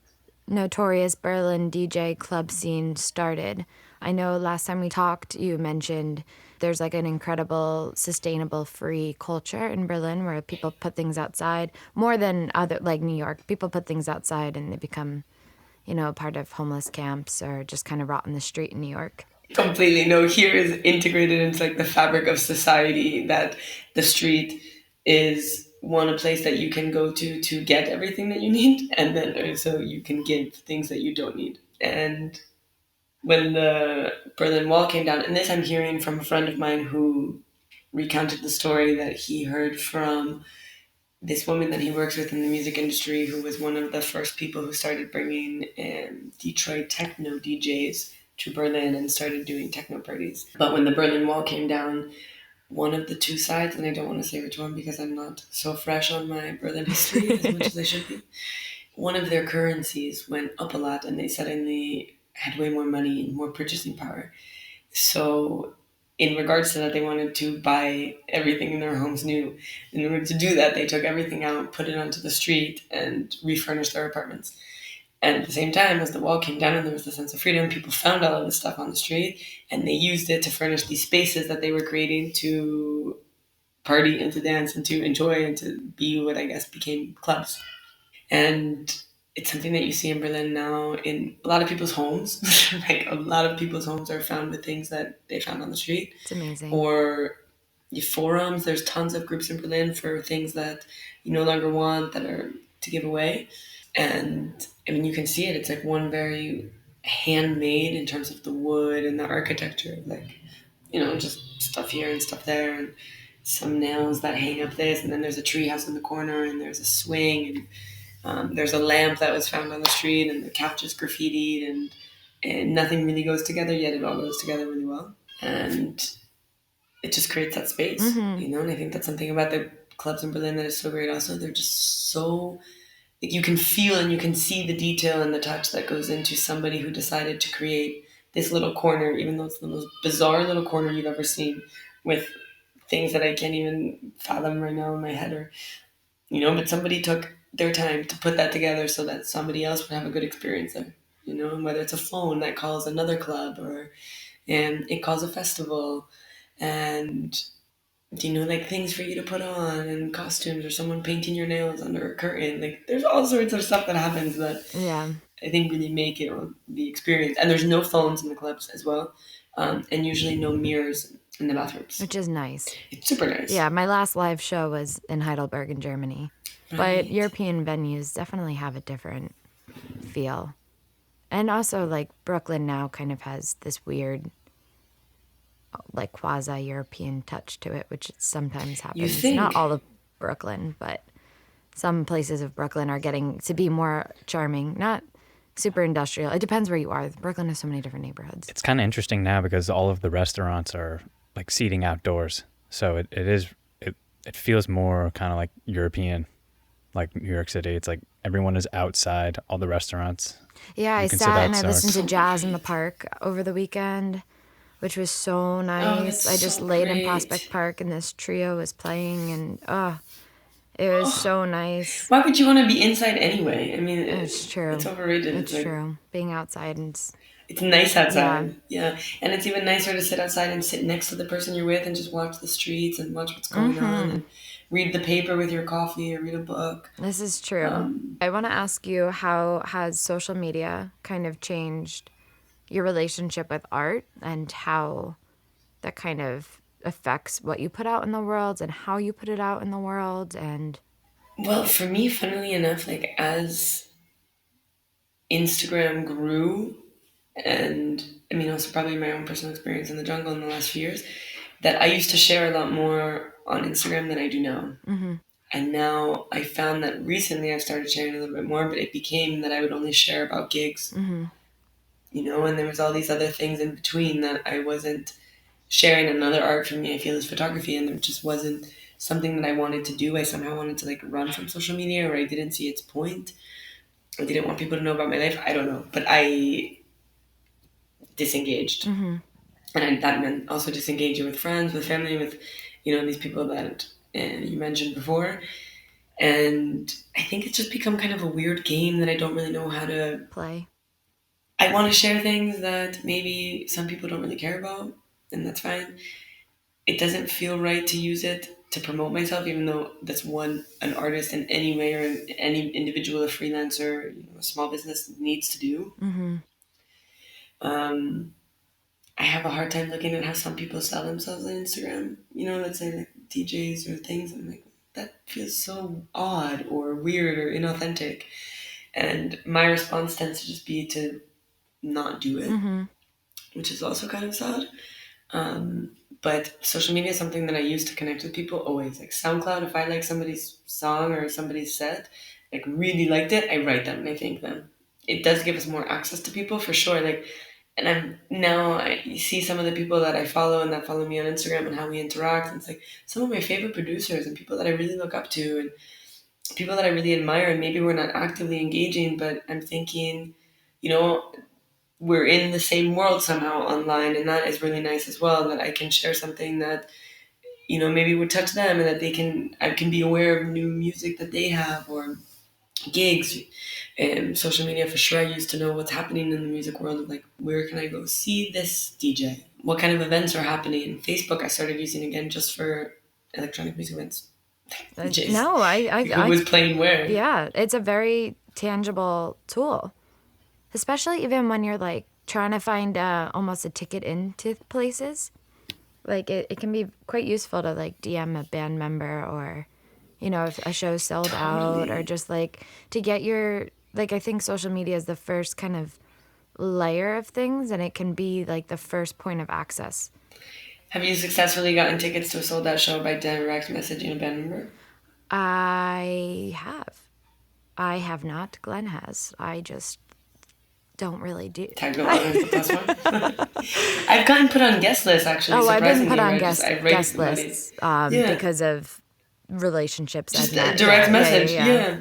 notorious Berlin DJ club scene started? I know last time we talked, you mentioned there's like an incredible, sustainable, free culture in Berlin where people put things outside more than other, like New York. People put things outside and they become, a part of homeless camps or just kind of rot in the street in New York.
Completely. No, here is integrated into like the fabric of society, that the street is a place that you can go to get everything that you need, and then also you can give things that you don't need. And when the Berlin Wall came down, and this I'm hearing from a friend of mine who recounted the story that he heard from this woman that he works with in the music industry, who was one of the first people who started bringing Detroit techno DJs to Berlin and started doing techno parties. But when the Berlin Wall came down, one of the two sides, and I don't want to say which one because I'm not so fresh on my Berlin history as much as I should be, one of their currencies went up a lot, and they suddenly had way more money and more purchasing power. So in regards to that, they wanted to buy everything in their homes new. In order to do that, they took everything out, put it onto the street, and refurnished their apartments. And at the same time, as the wall came down and there was a sense of freedom, people found all of this stuff on the street, and they used it to furnish these spaces that they were creating to party and to dance and to enjoy and to be what I guess became clubs. And it's something that you see in Berlin now in a lot of people's homes. Like a lot of people's homes are found with things that they found on the street.
It's amazing.
Or forums. There's tons of groups in Berlin for things that you no longer want that are to give away. And I mean, you can see it. It's like one very handmade in terms of the wood and the architecture. Like, just stuff here and stuff there. And some nails that hang up this. And then there's a treehouse in the corner. And there's a swing. And there's a lamp that was found on the street, and the couch is graffitied, and nothing really goes together, yet it all goes together really well. And it just creates that space, And I think that's something about the clubs in Berlin that is so great also. They're just so, like, you can feel and you can see the detail and the touch that goes into somebody who decided to create this little corner, even though it's the most bizarre little corner you've ever seen, with things that I can't even fathom right now in my head, or, but somebody took their time to put that together so that somebody else would have a good experience there, and whether it's a phone that calls another club, or it calls a festival, and like things for you to put on, and costumes, or someone painting your nails under a curtain. Like, there's all sorts of stuff that happens that I think really make it the experience. And there's no phones in the clubs as well, and usually no mirrors in the bathrooms,
which is nice.
It's super nice.
Yeah, my last live show was in Heidelberg in Germany.
Right.
But European venues definitely have a different feel. And also, like, Brooklyn now kind of has this weird, like, quasi-European touch to it, which sometimes happens.
You think?
Not all of Brooklyn, but some places of Brooklyn are getting to be more charming, not super industrial. It depends where you are. Brooklyn has so many different neighborhoods.
It's kind of interesting now because all of the restaurants are, like, seating outdoors. So it feels more kind of like European. Like New York City, it's like everyone is outside, all the restaurants.
Yeah, I sat and I listened to jazz in the park over the weekend, which was so nice. I just laid in Prospect Park and this trio was playing, and it was so nice.
Why would you want to be inside anyway? I mean,
it's true.
It's overrated.
It's true. Being outside and
It's nice outside. Yeah. And it's even nicer to sit outside and sit next to the person you're with and just watch the streets and watch what's going on and read the paper with your coffee or read a book.
This is true. I want to ask you, how has social media kind of changed your relationship with art and how that kind of affects what you put out in the world and how you put it out in the world? And
Well, for me, funnily enough, like as Instagram grew, and I mean, also probably my own personal experience in the jungle in the last few years, that I used to share a lot more on Instagram than I do now. And now I found that recently I've started sharing a little bit more, but it became that I would only share about gigs, you know, and there was all these other things in between that I wasn't sharing. Another art for me, I feel, is photography, and it just wasn't something that I wanted to do. I somehow wanted to like run from social media, or I didn't see its point. I didn't want people to know about my life. I don't know, but I disengaged. And that meant also disengaging with friends, with family, with, you know, these people that you mentioned before. And I think it's just become kind of a weird game that I don't really know how to
play.
I want to share things that maybe some people don't really care about, and that's fine. It doesn't feel right to use it to promote myself, even though that's an artist in any way, or any individual, a freelancer, you know, a small business needs to do. I have a hard time looking at how some people sell themselves on Instagram. You know, let's say like DJs or things. I'm like, that feels so odd or weird or inauthentic. And my response tends to just be to not do it, which is also kind of sad. But social media is something that I use to connect with people always. Like SoundCloud, if I like somebody's song or somebody's set, like really liked it, I write them and I thank them. It does give us more access to people for sure. Like, and I see some of the people that I follow and that follow me on Instagram and how we interact. And it's like some of my favorite producers and people that I really look up to and people that I really admire. And maybe we're not actively engaging, but I'm thinking, you know, we're in the same world somehow online, and that is really nice as well, that I can share something that, you know, maybe would touch them, and that I can be aware of new music that they have or gigs. And social media for sure I used to know what's happening in the music world, of like, where can I go see this DJ, what kind of events are happening. Facebook I started using again just for electronic music events.
No,
who was playing where.
Yeah, it's a very tangible tool. Especially even when you're like trying to find almost a ticket into places. Like it can be quite useful to like DM a band member, or, you know, if a show's sold out, or just like to get your, like, I think social media is the first kind of layer of things, and it can be like the first point of access.
Have you successfully gotten tickets to a sold out show by direct messaging a band member?
I have not. Glenn has. I just don't really do.
Tag along is the plus one. I've gotten put on guest lists, actually.
Oh, I've been put on
guest
lists because of relationships.
Just
I've met.
a direct message,
yeah.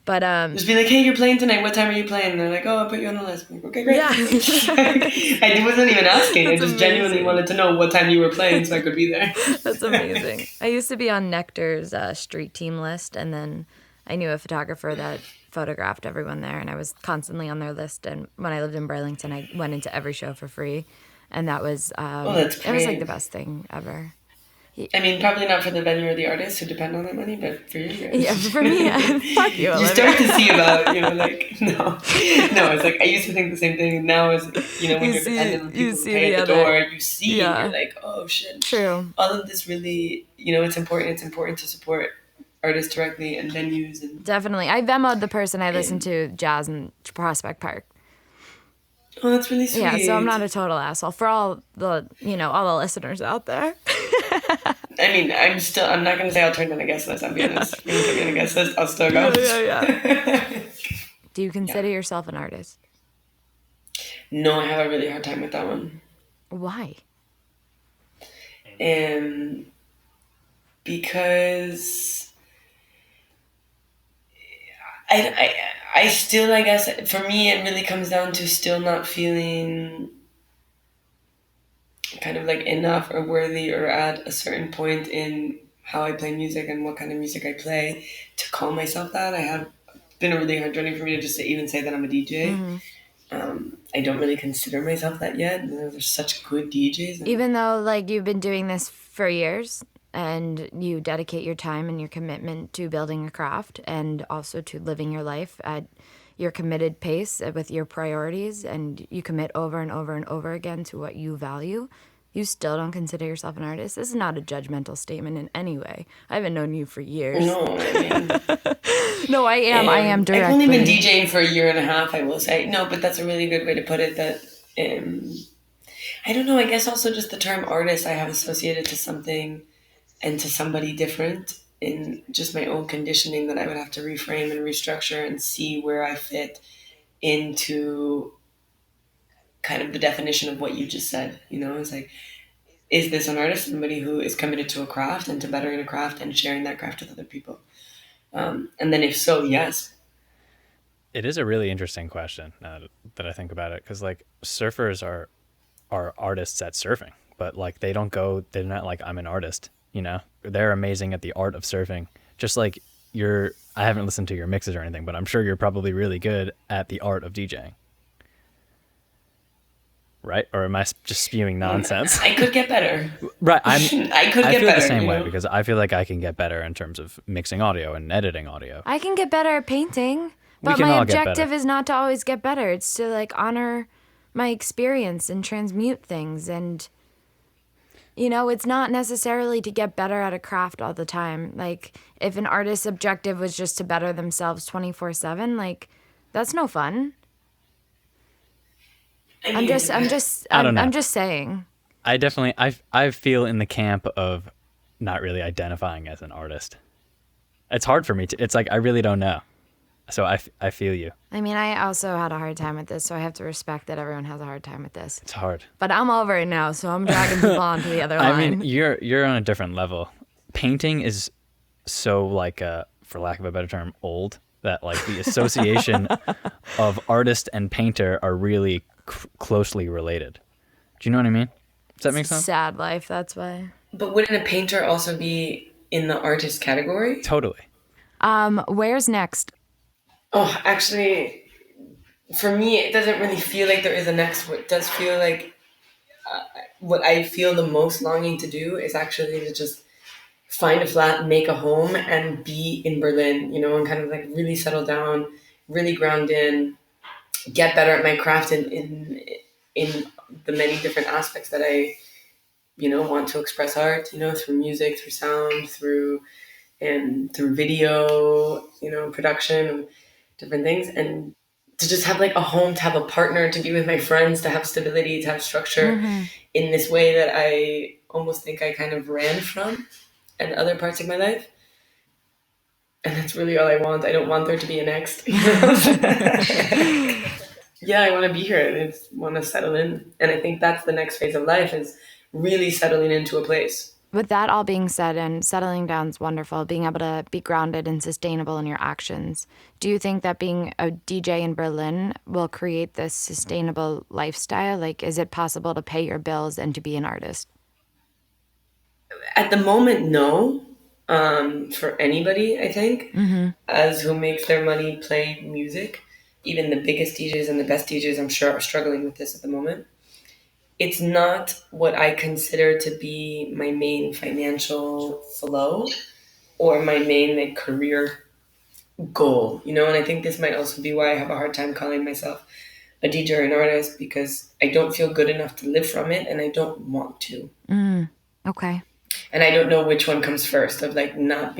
But
just be like, hey, you're playing tonight. What time are you playing? And they're like, oh, I'll put you on the list. I'm like, okay, great.
Yeah.
I wasn't even asking. I just genuinely wanted to know what time you were playing so I could be there.
That's amazing. I used to be on Nectar's street team list, and then I knew a photographer that photographed everyone there, and I was constantly on their list. And when I lived in Burlington, I went into every show for free, and that was
that's great.
It was like the best thing ever.
I mean, probably not for the venue or the artists who depend on that money, but for you guys.
Yeah, for me, fuck you, Olivia.
You start to see about, you know, like, no, it's like, I used to think the same thing, and now it's, you know, when you're dependent on people who pay at the door, you see, and you're like, oh, shit.
True.
All of this really, you know, it's important to support artists directly and venues. And
definitely. I Venmo'd the person I listened to jazz in Prospect Park.
Oh, that's really sweet.
Yeah, so I'm not a total asshole for all the listeners out there.
I mean, I'm not going to say I'll turn down a guest list, I'll be honest. When you put me on a guest list, I'll still go.
Yeah. Do you consider yourself an artist?
No, I have a really hard time with that one.
Why?
Because I still, I guess, for me, it really comes down to still not feeling kind of like enough or worthy or at a certain point in how I play music and what kind of music I play to call myself that. It's been a really hard journey for me to just even say that I'm a DJ. I don't really consider myself that yet. There's such good DJs.
Even though like you've been doing this for years and you dedicate your time and your commitment to building a craft and also to living your life at your committed pace with your priorities, and you commit over and over and over again to what you value, you still don't consider yourself an artist. This is not a judgmental statement in any way. I haven't known you for years.
No, I mean,
no, I am directly.
I've only been DJing for a year and a half, I will say. No, but that's a really good way to put it. That I don't know. I guess also just the term artist I have associated to something and to somebody different in just my own conditioning that I would have to reframe and restructure and see where I fit into kind of the definition of what you just said. You know, it's like, is this an artist? Somebody who is committed to a craft and to bettering a craft and sharing that craft with other people. And then if so, yes.
It is a really interesting question now that I think about it, because like surfers are artists at surfing, but like they're not like, I'm an artist, you know? They're amazing at the art of surfing. Just like I haven't listened to your mixes or anything, but I'm sure you're probably really good at the art of DJing. Right? Or am I just spewing nonsense?
I could get better.
Right. I
feel
the same way, because I feel like I can get better in terms of mixing audio and editing audio.
I can get better at painting, but my objective is not to always get better. It's to like honor my experience and transmute things. And, you know, it's not necessarily to get better at a craft all the time. Like if an artist's objective was just to better themselves 24/7, like that's no fun. I'm just saying.
I feel in the camp of not really identifying as an artist. It's hard for me to, it's like, I really don't know. So I feel you.
I mean, I also had a hard time with this, so I have to respect that everyone has a hard time with this.
It's hard.
But I'm over it now, so I'm dragging people on to the other line.
I mean, you're on a different level. Painting is so like, for lack of a better term, old, that like the association of artist and painter are really closely related. Do you know what I mean? Does that make sense?
Sad life, that's why.
But wouldn't a painter also be in the artist category?
Totally.
Where's next?
Oh, actually, for me, it doesn't really feel like there is a next. What does feel like what I feel the most longing to do is actually to just find a flat, make a home, and be in Berlin, you know, and kind of like really settle down, really ground in, get better at my craft in the many different aspects that I, you know, want to express art, you know, through music, through sound, through video, you know, production, different things, and to just have like a home, to have a partner, to be with my friends, to have stability, to have structure in this way that I almost think I kind of ran from in other parts of my life. And that's really all I want. I don't want there to be a next. You know? Yeah, I want to be here. I just want to settle in. And I think that's the next phase of life, is really settling into a place.
With that all being said, and settling down is wonderful, being able to be grounded and sustainable in your actions, do you think that being a DJ in Berlin will create this sustainable lifestyle? Like, is it possible to pay your bills and to be an artist?
At the moment, no. For anybody, I think, as who makes their money playing music. Even the biggest DJs and the best DJs, I'm sure, are struggling with this at the moment. It's not what I consider to be my main financial flow or my main like career goal, you know. And I think this might also be why I have a hard time calling myself a DJ or an artist, because I don't feel good enough to live from it, and I don't want to.
Okay.
And I don't know which one comes first, of like not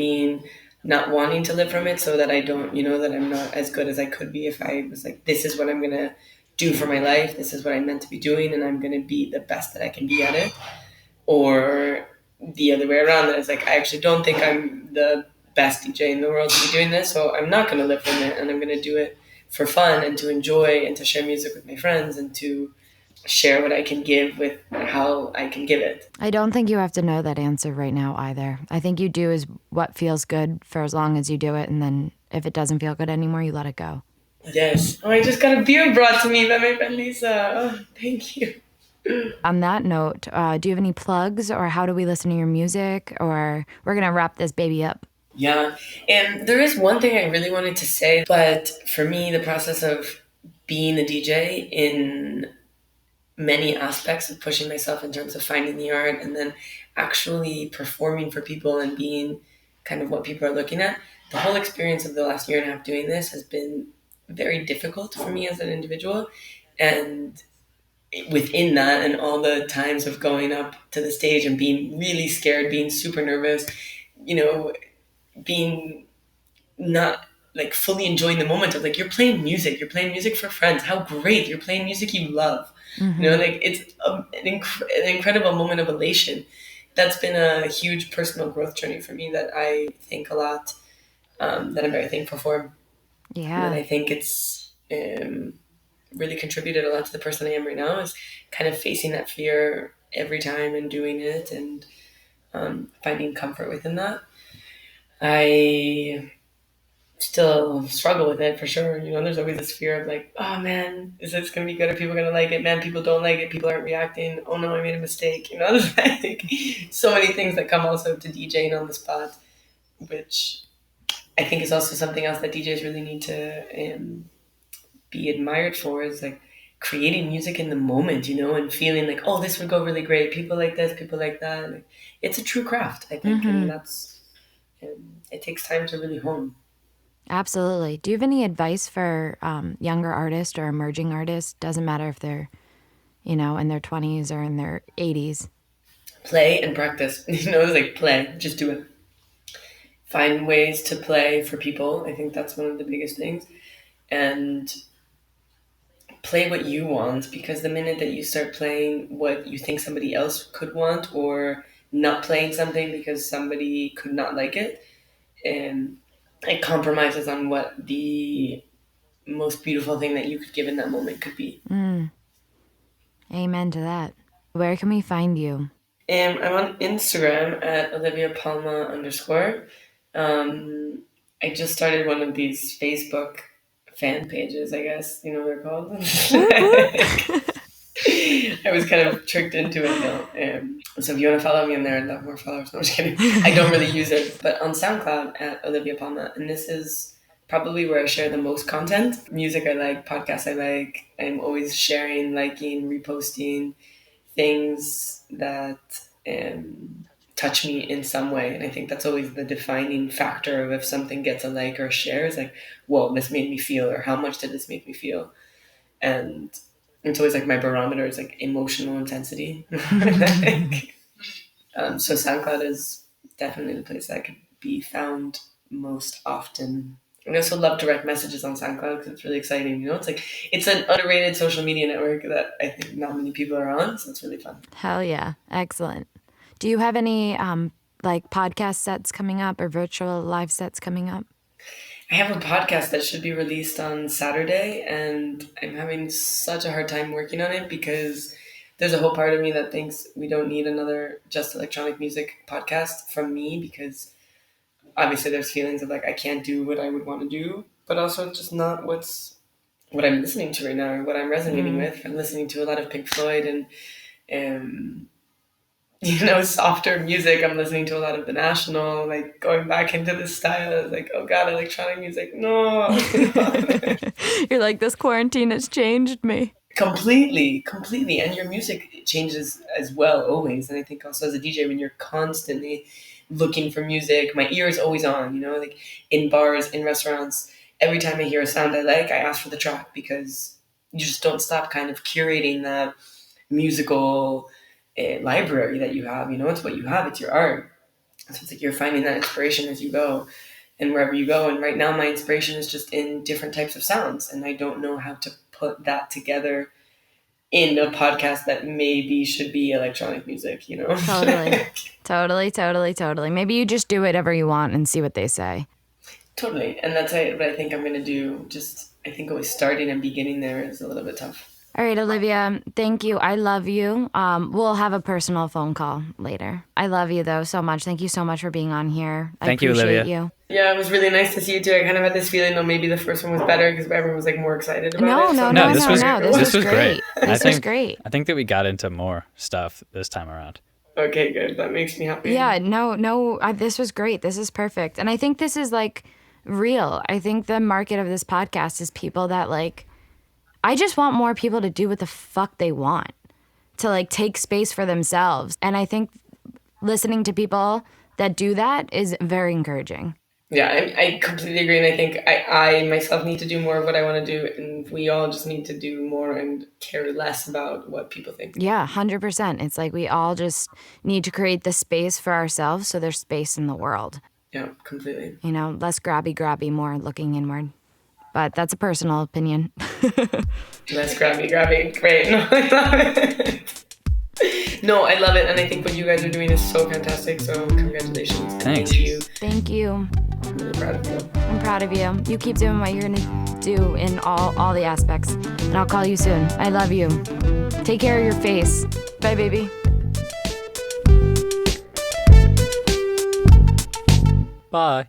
wanting to live from it, so that I don't, you know, that I'm not as good as I could be if I was like, this is what I'm going to do for my life. This is what I'm meant to be doing, and I'm going to be the best that I can be at it. Or the other way around, that it's like, I actually don't think I'm the best DJ in the world to be doing this, so I'm not going to live from it, and I'm going to do it for fun and to enjoy and to share music with my friends and to share what I can give with how I can give it.
I don't think you have to know that answer right now either. I think you do is what feels good for as long as you do it, and then if it doesn't feel good anymore, you let it go.
Yes. Oh, I just got a beer brought to me by my friend Lisa. Oh, thank you.
On that note, do you have any plugs, or how do we listen to your music, or we're going to wrap this baby up?
Yeah. And there is one thing I really wanted to say, but for me, the process of being a DJ in many aspects of pushing myself in terms of finding the art and then actually performing for people and being kind of what people are looking at. The whole experience of the last year and a half doing this has been very difficult for me as an individual. And within that, and all the times of going up to the stage and being really scared, being super nervous, being not like fully enjoying the moment of like, you're playing music for friends. How great. You're playing music you love. Like it's an incredible moment of elation. That's been a huge personal growth journey for me that I think a lot, that I'm very thankful for.
Yeah.
And I think it's really contributed a lot to the person I am right now, is kind of facing that fear every time and doing it and finding comfort within that. I still struggle with it for sure. There's always this fear of like, oh man, is this going to be good? Are people going to like it? Man, people don't like it. People aren't reacting. Oh no, I made a mistake. There's like so many things that come also to DJing on the spot, which I think is also something else that DJs really need to be admired for, is like creating music in the moment, and feeling like, oh, this would go really great. People like this, people like that. Like, it's a true craft, I think. And that's, it takes time to really hone.
Absolutely. Do you have any advice for younger artists or emerging artists? Doesn't matter if they're, in their 20s or in their 80s.
Play and practice. It's like play. Just do it. Find ways to play for people. I think that's one of the biggest things. And play what you want, because the minute that you start playing what you think somebody else could want, or not playing something because somebody could not like it, it compromises on what the most beautiful thing that you could give in that moment could be.
Amen to that. Where can we find you?
I'm on Instagram at Olivia Palma _. I just started one of these Facebook fan pages, I guess, what they're called. I was kind of tricked into it though. So if you want to follow me in there, I'd love more followers. No, I'm just kidding. I don't really use it, but on SoundCloud at Olivia Palma. And this is probably where I share the most content. Music I like, podcasts I like. I'm always sharing, liking, reposting things that touch me in some way. And I think that's always the defining factor of if something gets a like or a share, is like, whoa, this made me feel, or how much did this make me feel? And it's always like my barometer is like emotional intensity. So SoundCloud is definitely the place that could be found most often. I also love direct messages on SoundCloud because it's really exciting. It's like, it's an underrated social media network that I think not many people are on, so it's really fun.
Hell yeah. Excellent. Do you have any like podcast sets coming up or virtual live sets coming up?
I have a podcast that should be released on Saturday, and I'm having such a hard time working on it because there's a whole part of me that thinks we don't need another just electronic music podcast from me, because obviously there's feelings of like, I can't do what I would want to do, but also it's just not what I'm listening to right now, or what I'm resonating with. I'm listening to a lot of Pink Floyd and softer music. I'm listening to a lot of The National, like going back into this style. I was like, oh God, electronic music, no.
You're like, this quarantine has changed me.
Completely. And your music changes as well, always. And I think also as a DJ, when you're constantly looking for music, my ear is always on, like in bars, in restaurants. Every time I hear a sound I like, I ask for the track, because you just don't stop kind of curating that musical library that you have. It's what you have, it's your art. So it's like you're finding that inspiration as you go and wherever you go. And right now my inspiration is just in different types of sounds, and I don't know how to put that together in a podcast that maybe should be electronic music,
Totally. Maybe you just do whatever you want and see what they say.
Totally. And that's what I think I'm going to do. I think always starting and beginning there is a little bit tough.
All right, Olivia, thank you. I love you. We'll have a personal phone call later. I love you, though, so much. Thank you so much for being on here.
Thank you, Olivia.
You.
Yeah, it was really nice to see you, too. I kind of had this feeling, though, maybe the first one was better because everyone was, like, more excited about it.
No, this was great. This was great.
I think that we got into more stuff this time around.
Okay, good. That makes me happy.
Yeah, this was great. This is perfect. And I think this is, like, real. I think the market of this podcast is people that, like, I just want more people to do what the fuck they want, to like take space for themselves. And I think listening to people that do that is very encouraging.
Yeah, I completely agree. And I think I myself need to do more of what I want to do. And we all just need to do more and care less about what people think.
Yeah, 100%. It's like we all just need to create the space for ourselves so there's space in the world.
Yeah, completely.
You know, less grabby, more looking inward. But that's a personal opinion.
Less grabby. Great. No, I love it. No, I love it. And I think what you guys are doing is so fantastic. So congratulations.
Thanks.
Thank you.
I'm really proud of you.
I'm proud of you. You keep doing what you're going to do in all the aspects. And I'll call you soon. I love you. Take care of your face. Bye, baby.
Bye.